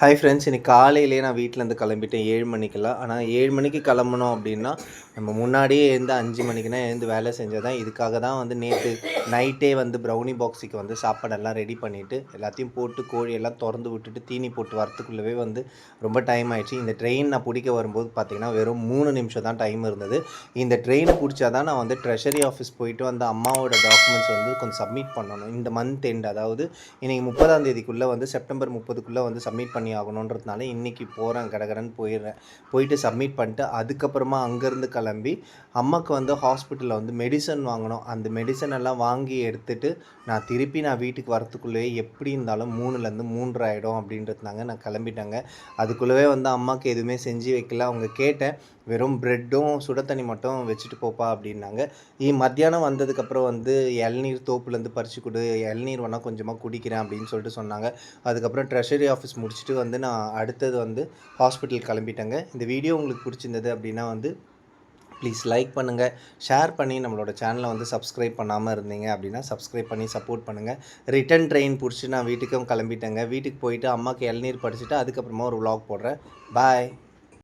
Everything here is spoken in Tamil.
ஹாய் ஃப்ரெண்ட்ஸ், இன்னைக்கு காலையிலேயே நான் வீட்டிலேருந்து கிளம்பிட்டேன் 7 மணிக்கெல்லாம். ஆனால் 7 மணிக்கு கிளம்பணும் அப்படின்னா, நம்ம முன்னாடியே எழுந்து 5 மணிக்குனா எழுந்து வேலை செஞ்சால் தான். இதுக்காக தான் வந்து நேற்று நைட்டே வந்து ப்ரௌனி பாக்ஸுக்கு வந்து சாப்பாடெல்லாம் ரெடி பண்ணிவிட்டு, எல்லாத்தையும் போட்டு கோழியெல்லாம் திறந்து விட்டுட்டு தீனி போட்டு வரத்துக்குள்ளவே வந்து ரொம்ப டைம் ஆயிடுச்சு. இந்த ட்ரெயின் நான் பிடிக்க வரும்போது பார்த்தீங்கன்னா, வெறும் 3 நிமிஷம் தான் டைம் இருந்தது. இந்த ட்ரெயினை பிடிச்சா தான் நான் வந்து ட்ரெஷரி ஆஃபீஸ் போயிட்டு வந்து அம்மாவோட டாக்குமெண்ட்ஸ் வந்து கொஞ்சம் சப்மிட் பண்ணணும். இந்த மந்த் எண்ட், அதாவது இன்றைக்கி 30ஆம் தேதிக்குள்ளே வந்து செப்டம்பர் 30க்குள்ளே வந்து சப்மிட் பண்ணி ஆகணுன்றதுனால இன்றைக்கி போகிறேன், கடகடன்னு போயிடுறேன். போயிட்டு சப்மிட் பண்ணிட்டு அதுக்கப்புறமா அங்கேருந்து கிளம்பி அம்மாவுக்கு வந்து ஹாஸ்பிட்டலில் வந்து மெடிசன் வாங்கணும். அந்த மெடிசன் எல்லாம் வாங்கி எடுத்துகிட்டு நான் வீட்டுக்கு வரத்துக்குள்ளேயே எப்படி இருந்தாலும் 3லேருந்து 3:30 ஆகிடும் அப்படின்றதுனாங்க நான் கிளம்பிட்டேங்க. அதுக்குள்ளவே வந்து அம்மாவுக்கு எதுவுமே செஞ்சு வைக்கல. அவங்க கேட்டேன், வெறும் ப்ரெட்டும் சுட தண்ணி மட்டும் வச்சுட்டு போப்பா அப்படின்னாங்க. மத்தியானம் வந்ததுக்கப்புறம் வந்து இளநீர் தோப்புலேருந்து பறித்து கொடு, இளநீர் வேணால் கொஞ்சமாக குடிக்கிறேன் அப்படின்னு சொல்லிட்டு சொன்னாங்க. அதுக்கப்புறம் ட்ரெஷரி ஆஃபீஸ் முடிச்சுட்டு வந்து நான் அடுத்தது வந்து ஹாஸ்பிட்டல் கிளம்பிட்டேங்க. இந்த வீடியோ உங்களுக்கு பிடிச்சிருந்தது அப்படின்னா வந்து ப்ளீஸ் லைக் பண்ணுங்கள், ஷேர் பண்ணி நம்மளோட சேனலை வந்து சப்ஸ்கிரைப் பண்ணாமல் இருந்தீங்க அப்படின்னா சப்ஸ்கிரைப் பண்ணி சப்போர்ட் பண்ணுங்கள். ரிட்டன் ட்ரெயின் பிடிச்சி நான் வீட்டுக்கும் கிளம்பிட்டேங்க. வீட்டுக்கு போயிட்டு அம்மாவுக்கு இளநீர் படிச்சுட்டு அதுக்கப்புறமா ஒரு vlog போடுறேன். பாய்.